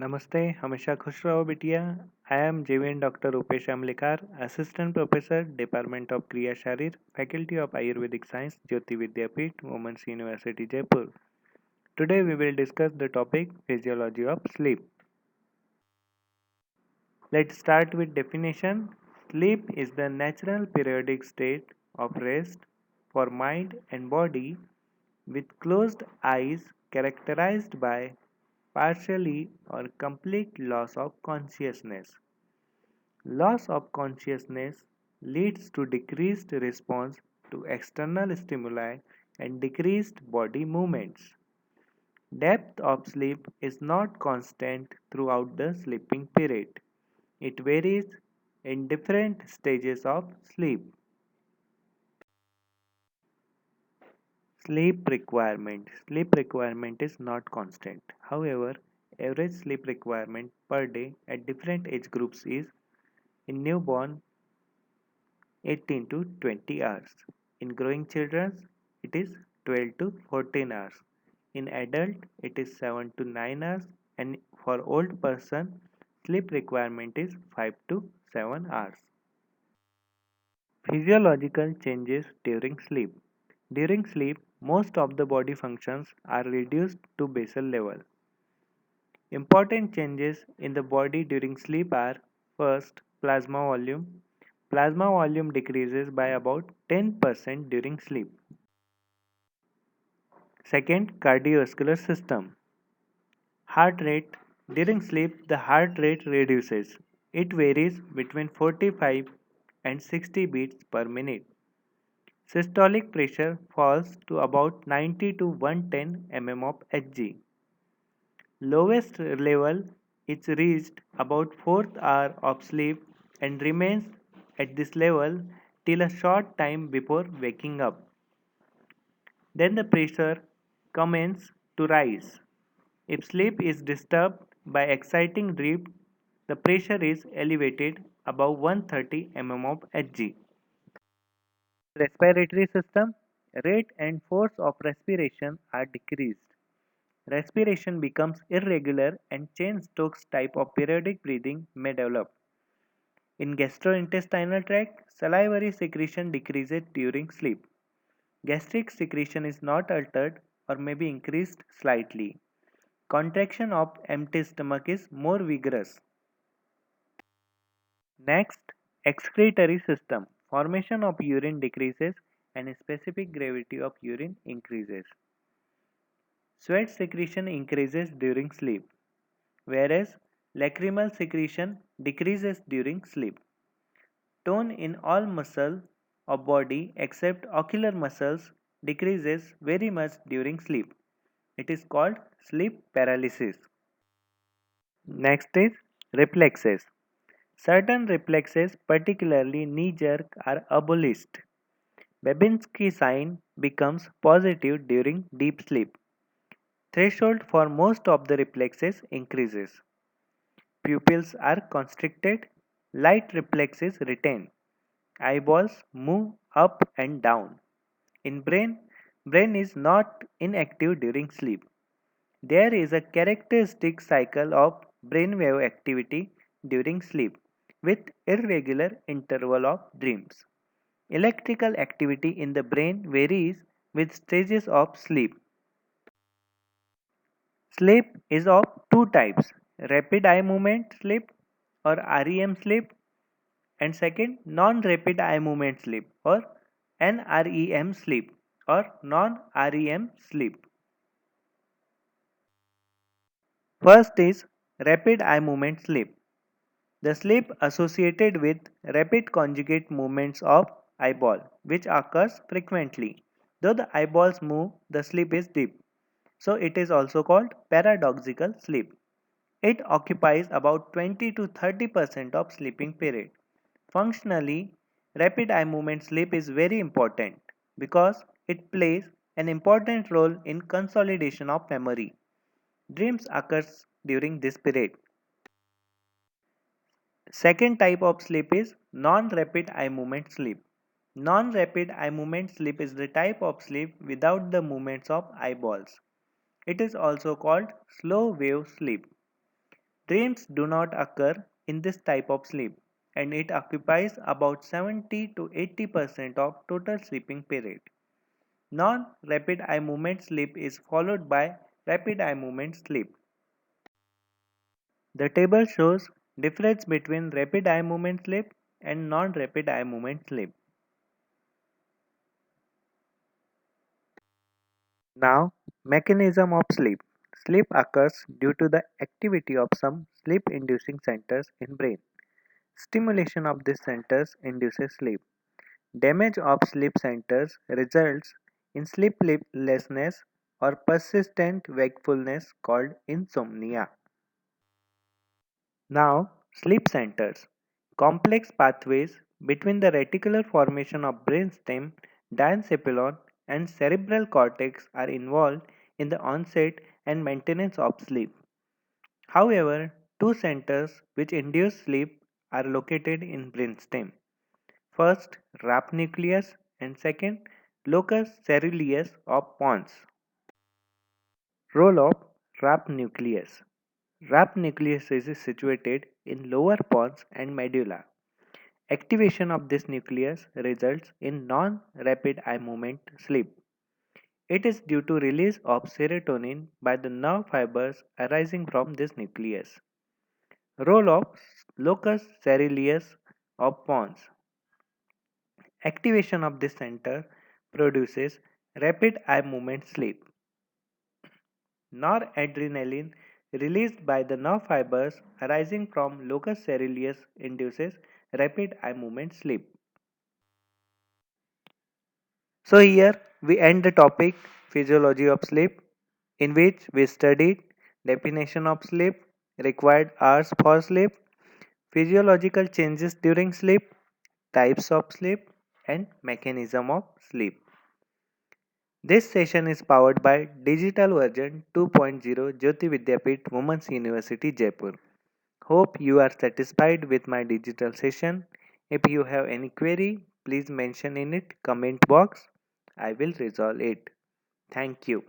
नमस्ते, हमेशा खुश रहो बिटिया। I am JVN doctor Rupesh Amlekar, assistant professor, department of Kriya Sharir, faculty of Ayurvedic Science, Jyoti Vidyapeeth, Women's University, Jaipur. Today we will discuss the topic physiology of sleep. Let's start with definition. Sleep is the natural periodic state of rest for mind and body with closed eyes characterized by partially or complete loss of consciousness. Loss of consciousness leads to decreased response to external stimuli and decreased body movements. Depth of sleep is not constant throughout the sleeping period. It varies in different stages of sleep. Sleep requirement. Sleep requirement is not constant. However, average sleep requirement per day at different age groups is in newborn 18 to 20 hours. In growing children, it is 12 to 14 hours. In adult, it is 7 to 9 hours, and for old person, sleep requirement is 5 to 7 hours. Physiological changes during sleep. During sleep, most of the body functions are reduced to basal level. Important changes in the body during sleep are: first, plasma volume. Plasma volume decreases by about 10% during sleep. Second, cardiovascular system. Heart rate. During sleep, the heart rate reduces. It varies between 45 and 60 beats per minute. Systolic pressure falls to about 90 to 110 mm of Hg. Lowest level is reached about 4th hour of sleep and remains at this level till a short time before waking up. Then the pressure commences to rise. If sleep is disturbed by exciting dream, the pressure is elevated above 130 mm of Hg. Respiratory system. Rate and force of respiration are decreased. Respiration becomes irregular and Cheyne-Stokes type of periodic breathing may develop. In gastrointestinal tract, salivary secretion decreases during sleep. Gastric secretion is not altered or may be increased slightly. Contraction of empty stomach is more vigorous. Next, excretory system. Formation of urine decreases and specific gravity of urine increases. Sweat secretion increases during sleep, whereas lacrimal secretion decreases during sleep. Tone in all muscles of body except ocular muscles decreases very much during sleep. It is called sleep paralysis. Next is reflexes. Certain reflexes, particularly knee jerk, are abolished. Babinski sign becomes positive during deep sleep. Threshold for most of the reflexes increases. Pupils are constricted. Light reflexes retain. Eyeballs move up and down. In brain is not inactive during sleep. There is a characteristic cycle of brainwave activity during sleep with irregular interval of dreams. Electrical activity in the brain varies with stages of sleep. Sleep is of two types: rapid eye movement sleep or REM sleep, and second, non rapid eye movement sleep or NREM sleep or non REM sleep. First is rapid eye movement sleep. The sleep associated with rapid conjugate movements of eyeball, which occurs frequently. Though the eyeballs move, the sleep is deep. So it is also called paradoxical sleep. It occupies about 20 to 30% of sleeping period. Functionally, rapid eye movement sleep is very important because it plays an important role in consolidation of memory. Dreams occurs during this period. Second type of sleep is non-rapid eye movement sleep. Non-rapid eye movement sleep is the type of sleep without the movements of eyeballs. It is also called slow wave sleep. Dreams do not occur in this type of sleep, and it occupies about 70 to 80% of total sleeping period. Non-rapid eye movement sleep is followed by rapid eye movement sleep. The table shows difference between rapid eye movement sleep and non-rapid eye movement sleep. Now, mechanism of sleep. Sleep occurs due to the activity of some sleep-inducing centers in brain. Stimulation of these centers induces sleep. Damage of sleep centers results in sleeplessness or persistent wakefulness called insomnia. Now, sleep centers. Complex pathways between the reticular formation of brainstem, diencephalon, and cerebral cortex are involved in the onset and maintenance of sleep. However, two centers which induce sleep are located in brainstem. First, RAP nucleus, and second, locus coeruleus of Pons. Role of RAP nucleus. RAP nucleus is situated in lower pons and medulla. Activation of this nucleus results in non-rapid eye movement sleep. It is due to release of serotonin by the nerve fibers arising from this nucleus. Role of locus coeruleus of Pons. Activation of this center produces rapid eye movement sleep. Noradrenaline released by the nerve fibers arising from locus coeruleus induces rapid eye movement sleep. So here we end the topic physiology of sleep, in which we studied definition of sleep, required hours for sleep, physiological changes during sleep, types of sleep, and mechanism of sleep. This session is powered by Digital Version 2.0 Jyoti Vidyapeeth Women's University Jaipur. Hope you are satisfied with my digital session. If you have any query, please mention in it comment box. I will resolve it. Thank you.